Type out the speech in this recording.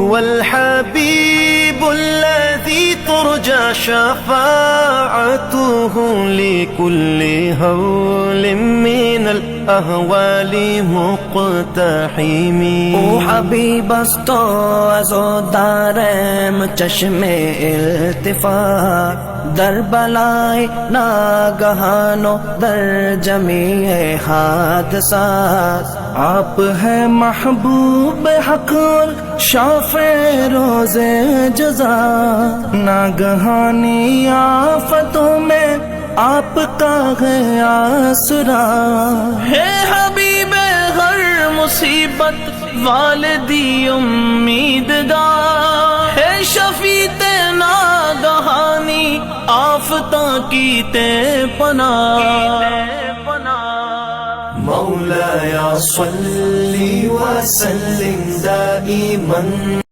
هو الحبيب الذي ترجى شفاعته لكل هول من الأهوال مقتحم. او حبیب است تو از و دارم چشم التفات، در بلای ناگہان و در جمیع حادثات. آپ ہے محبوب حق اور شافع روز جزا، ناگہانی آفتوں میں آپ کا ہے آسرا. ہے حبیب ہر مصیبت والدی امیدگار، ہے شفیع ناگہانی آفتاں کی تے پناہ. مولایا صلی وسلم دائما